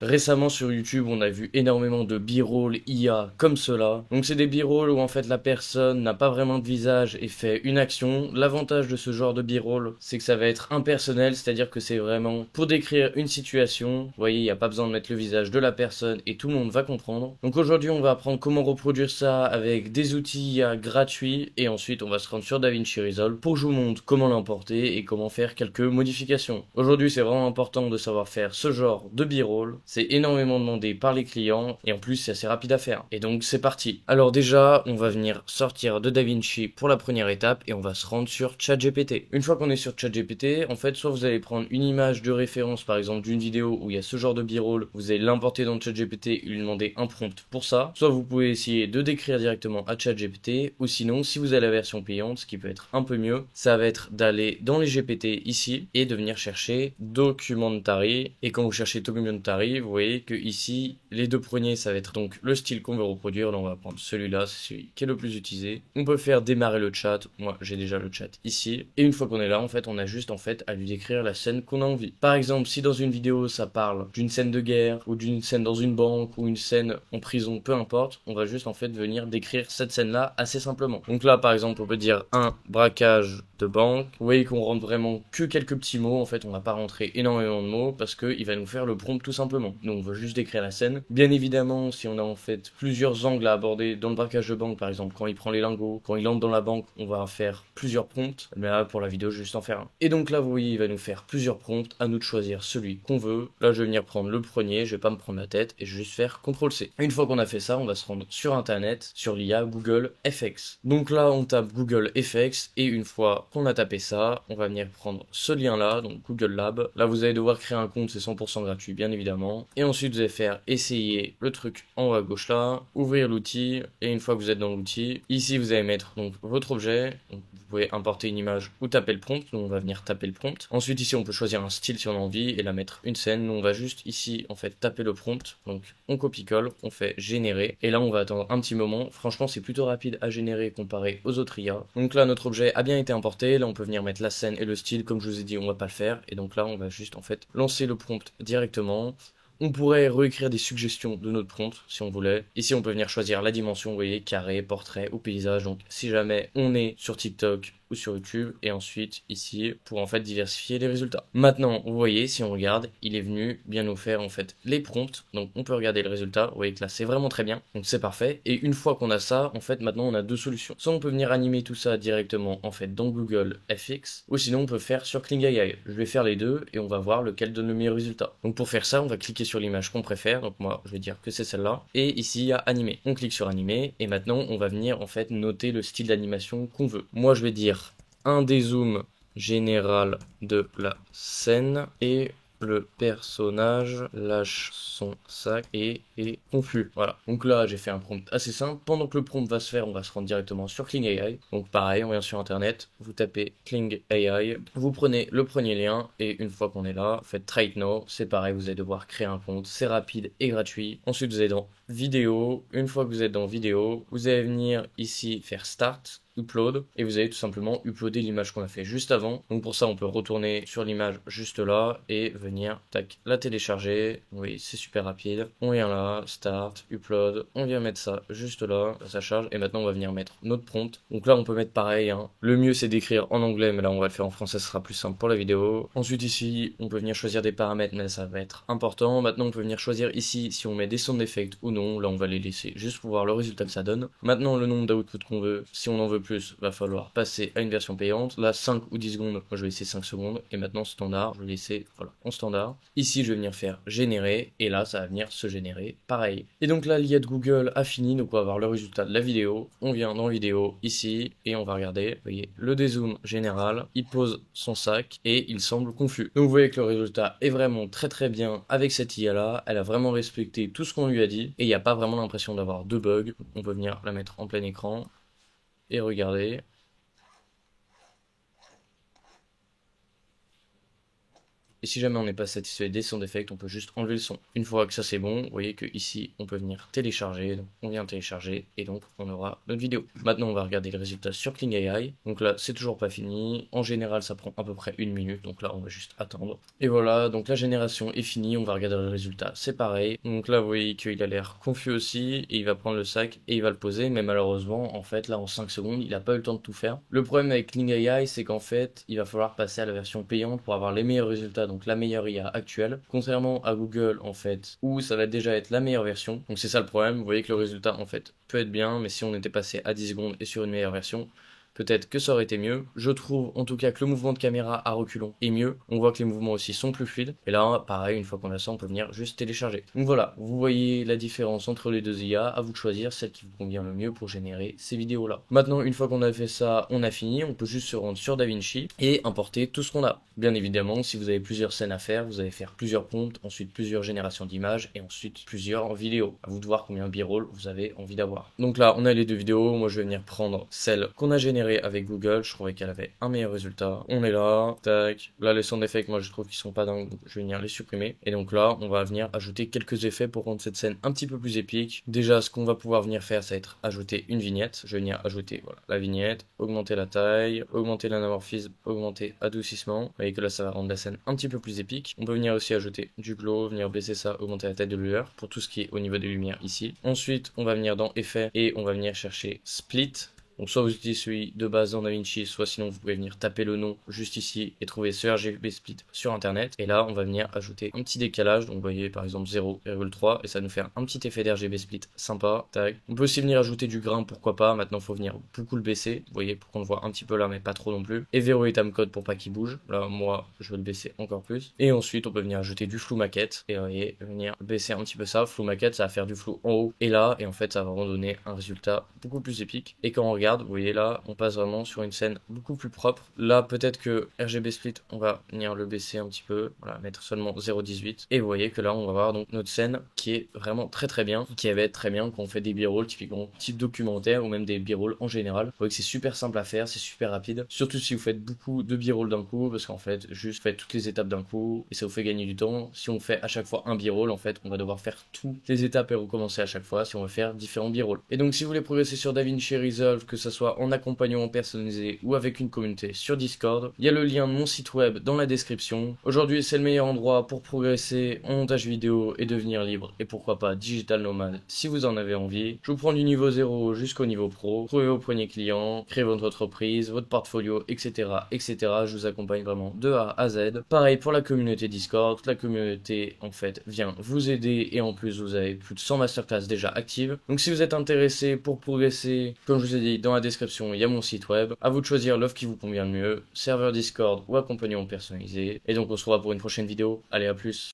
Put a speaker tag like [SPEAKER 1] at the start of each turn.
[SPEAKER 1] Récemment sur YouTube, on a vu énormément de b-roll IA comme cela. Donc c'est des b-roll où en fait la personne n'a pas vraiment de visage et fait une action. L'avantage de ce genre de b-roll, c'est que ça va être impersonnel, c'est-à-dire que c'est vraiment pour décrire une situation. Vous voyez, il n'y a pas besoin de mettre le visage de la personne et tout le monde va comprendre. Donc aujourd'hui, on va apprendre comment reproduire ça avec des outils IA gratuits et ensuite on va se rendre sur DaVinci Resolve pour que je vous montre comment l'importer et comment faire quelques modifications. Aujourd'hui, c'est vraiment important de savoir faire ce genre de b-roll. C'est énormément demandé par les clients et en plus c'est assez rapide à faire. Et donc c'est parti. Alors déjà, on va venir sortir de DaVinci pour la première étape et on va se rendre sur ChatGPT. Une fois qu'on est sur ChatGPT, en fait, soit vous allez prendre une image de référence par exemple d'une vidéo où il y a ce genre de b-roll, vous allez l'importer dans ChatGPT et lui demander un prompt pour ça. Soit vous pouvez essayer de décrire directement à ChatGPT ou sinon, si vous avez la version payante, ce qui peut être un peu mieux, ça va être d'aller dans les GPT ici et de venir chercher Documentary. Et quand vous cherchez Documentary, vous voyez que ici, les deux premiers, ça va être donc le style qu'on veut reproduire. Donc on va prendre celui-là, c'est celui qui est le plus utilisé. On peut faire démarrer le chat. Moi, j'ai déjà le chat ici. Et une fois qu'on est là, en fait, on a juste en fait à lui décrire la scène qu'on a envie. Par exemple, si dans une vidéo, ça parle d'une scène de guerre ou d'une scène dans une banque ou une scène en prison, peu importe, on va juste en fait venir décrire cette scène-là assez simplement. Donc là, par exemple, on peut dire un braquage de banque. Vous voyez qu'on rentre vraiment que quelques petits mots. En fait, on va pas rentrer énormément de mots parce qu'il va nous faire le prompt tout simplement. Donc on veut juste décrire la scène. Bien évidemment, si on a en fait plusieurs angles à aborder dans le braquage de banque, par exemple, quand il prend les lingots, quand il entre dans la banque, on va faire plusieurs prompts. Mais là, pour la vidéo, je vais juste en faire un. Et donc là, vous voyez, il va nous faire plusieurs prompts. À nous de choisir celui qu'on veut. Là, je vais venir prendre le premier. Je vais pas me prendre la tête et je vais juste faire CTRL-C. Une fois qu'on a fait ça, on va se rendre sur Internet, sur l'IA Google FX. Donc là, on tape Google FX et une fois qu'on a tapé ça, on va venir prendre ce lien-là, donc Google Lab. Là, vous allez devoir créer un compte, c'est 100% gratuit, bien évidemment. Et ensuite, vous allez faire essayer le truc en haut à gauche là, ouvrir l'outil, et une fois que vous êtes dans l'outil, ici, vous allez mettre donc votre objet. Donc, vous pouvez importer une image ou taper le prompt. Donc, on va venir taper le prompt. Ensuite, ici, on peut choisir un style si on a envie et la mettre une scène. Nous, on va juste ici, en fait, taper le prompt. Donc, on copie-colle, on fait générer. Et là, on va attendre un petit moment. Franchement, c'est plutôt rapide à générer comparé aux autres IA. Donc là, notre objet a bien été importé. Là, on peut venir mettre la scène et le style. Comme je vous ai dit, on va pas le faire. Et donc là, on va juste en fait lancer le prompt directement. On pourrait réécrire des suggestions de notre prompt si on voulait. Ici, on peut venir choisir la dimension, vous voyez, carré, portrait ou paysage. Donc, si jamais on est sur TikTok ou sur YouTube, et ensuite ici pour en fait diversifier les résultats. Maintenant, vous voyez, si on regarde, il est venu bien nous faire en fait les prompts. Donc, on peut regarder le résultat. Vous voyez que là, c'est vraiment très bien. Donc, c'est parfait. Et une fois qu'on a ça, en fait, maintenant, on a deux solutions. Soit on peut venir animer tout ça directement en fait dans Google FX, ou sinon on peut faire sur Kling AI. Je vais faire les deux et on va voir lequel donne le meilleur résultat. Donc, pour faire ça, on va cliquer sur l'image qu'on préfère. Donc, moi, je vais dire que c'est celle-là. Et ici, il y a animer. On clique sur animer et maintenant, on va venir en fait noter le style d'animation qu'on veut. Moi, je vais dire un dézoom général de la scène et le personnage lâche son sac et est confus. Voilà. Donc là, j'ai fait un prompt assez simple. Pendant que le prompt va se faire, on va se rendre directement sur Kling AI. Donc pareil, on vient sur Internet, vous tapez Kling AI, vous prenez le premier lien et une fois qu'on est là, faites Trade Now. C'est pareil, vous allez devoir créer un compte. C'est rapide et gratuit. Ensuite, vous allez dans Vidéo. Une fois que vous êtes dans Vidéo, vous allez venir ici faire Start. Upload et vous allez tout simplement uploader l'image qu'on a fait juste avant. Donc pour ça on peut retourner sur l'image juste là et venir tac la télécharger. Oui, c'est super rapide. On vient là, start, upload, on vient mettre ça juste là, ça charge et maintenant on va venir mettre notre prompt. Donc là on peut mettre pareil hein. Le mieux c'est d'écrire en anglais mais là on va le faire en français, ce sera plus simple pour la vidéo. Ensuite ici on peut venir choisir des paramètres mais ça va être important. Maintenant on peut venir choisir ici si on met des sound effects ou non. Là on va les laisser juste pour voir le résultat que ça donne. Maintenant le nombre d'outputs qu'on veut, si on en veut plus, va falloir passer à une version payante. Là, 5 ou 10 secondes, moi je vais laisser 5 secondes. Et maintenant, standard, je vais laisser voilà, en standard. Ici, je vais venir faire générer. Et là, ça va venir se générer pareil. Et donc là, l'IA de Google a fini. Donc on va avoir le résultat de la vidéo. On vient dans vidéo ici. Et on va regarder. Vous voyez, le dézoom général. Il pose son sac. Et il semble confus. Donc vous voyez que le résultat est vraiment très très bien avec cette IA là. Elle a vraiment respecté tout ce qu'on lui a dit. Et il n'y a pas vraiment l'impression d'avoir de bugs. On peut venir la mettre en plein écran. Et regardez. Et si jamais on n'est pas satisfait des sound effects, on peut juste enlever le son. Une fois que ça c'est bon, vous voyez que ici on peut venir télécharger, donc on vient télécharger et donc on aura notre vidéo. Maintenant on va regarder le résultat sur Kling AI. Donc là c'est toujours pas fini. En général ça prend à peu près 1 minute, donc là on va juste attendre. Et voilà, donc la génération est finie, on va regarder le résultat, c'est pareil. Donc là vous voyez qu'il a l'air confus aussi, et il va prendre le sac et il va le poser, mais malheureusement en fait là en 5 secondes il a pas eu le temps de tout faire. Le problème avec Kling AI c'est qu'en fait il va falloir passer à la version payante pour avoir les meilleurs résultats, donc la meilleure IA actuelle, contrairement à Google en fait où ça va déjà être la meilleure version. Donc c'est ça le problème, vous voyez que le résultat en fait peut être bien, mais si on était passé à 10 secondes et sur une meilleure version, peut-être que ça aurait été mieux. Je trouve en tout cas que le mouvement de caméra à reculons est mieux. On voit que les mouvements aussi sont plus fluides. Et là, pareil, une fois qu'on a ça, on peut venir juste télécharger. Donc voilà, vous voyez la différence entre les deux IA. À vous de choisir celle qui vous convient le mieux pour générer ces vidéos-là. Maintenant, une fois qu'on a fait ça, on a fini. On peut juste se rendre sur DaVinci et importer tout ce qu'on a. Bien évidemment, si vous avez plusieurs scènes à faire, vous allez faire plusieurs prompts, ensuite plusieurs générations d'images et ensuite plusieurs vidéos. À vous de voir combien de b-roll vous avez envie d'avoir. Donc là, on a les deux vidéos. Moi, je vais venir prendre celle qu'on a générée avec Google, je trouvais qu'elle avait un meilleur résultat. On est là, tac. Là, les sound effects, moi je trouve qu'ils sont pas dingues, donc je vais venir les supprimer. Et donc là, on va venir ajouter quelques effets pour rendre cette scène un petit peu plus épique. Déjà, ce qu'on va pouvoir venir faire, ça va être ajouter une vignette. Je vais venir ajouter, voilà, la vignette, augmenter la taille, augmenter l'anamorphisme, augmenter adoucissement. Vous voyez que là, ça va rendre la scène un petit peu plus épique. On peut venir aussi ajouter du glow, venir baisser ça, augmenter la taille de lueur pour tout ce qui est au niveau des lumières ici. Ensuite, on va venir dans effets et on va venir chercher split. Donc soit vous utilisez celui de base dans DaVinci, soit sinon vous pouvez venir taper le nom juste ici et trouver ce RGB split sur internet. Et là on va venir ajouter un petit décalage, donc vous voyez par exemple 0,3 et ça va nous faire un petit effet d'RGB split sympa. Tac. On peut aussi venir ajouter du grain, pourquoi pas. Maintenant il faut venir beaucoup le baisser, vous voyez, pour qu'on le voit un petit peu là mais pas trop non plus. Et verrouiller timecode pour pas qu'il bouge. Là moi je vais le baisser encore plus. Et ensuite on peut venir ajouter du flou maquette et vous voyez, venir baisser un petit peu ça. Flou maquette ça va faire du flou en haut et là, et en fait ça va redonner un résultat beaucoup plus épique. Et quand on regarde, vous voyez là, on passe vraiment sur une scène beaucoup plus propre. Là, peut-être que RGB split, on va venir le baisser un petit peu, voilà, mettre seulement 0,18. Et vous voyez que là, on va avoir donc notre scène qui est vraiment très très bien, qui va être très bien quand on fait des b-rolls, typiquement type documentaire ou même des b-rolls en général. Vous voyez que c'est super simple à faire, c'est super rapide, surtout si vous faites beaucoup de b-rolls d'un coup, parce qu'en fait, juste faites toutes les étapes d'un coup et ça vous fait gagner du temps. Si on fait à chaque fois un b-roll, en fait, on va devoir faire toutes les étapes et recommencer à chaque fois si on veut faire différents b-rolls. Et donc, si vous voulez progresser sur DaVinci Resolve, que ce soit en accompagnement personnalisé ou avec une communauté sur Discord, il y a le lien de mon site web dans la description. Aujourd'hui, c'est le meilleur endroit pour progresser en montage vidéo et devenir libre, et pourquoi pas digital nomade si vous en avez envie. Je vous prends du niveau 0 jusqu'au niveau pro, trouvez vos premiers clients, créez votre entreprise, votre portfolio, etc., etc. Je vous accompagne vraiment de A à Z. Pareil pour la communauté Discord, la communauté en fait vient vous aider et en plus vous avez plus de 100 masterclass déjà actives. Donc si vous êtes intéressé pour progresser, comme je vous ai dit dans la description, il y a mon site web. À vous de choisir l'offre qui vous convient le mieux, serveur Discord ou accompagnement personnalisé. Et donc on se revoit pour une prochaine vidéo. Allez, à plus.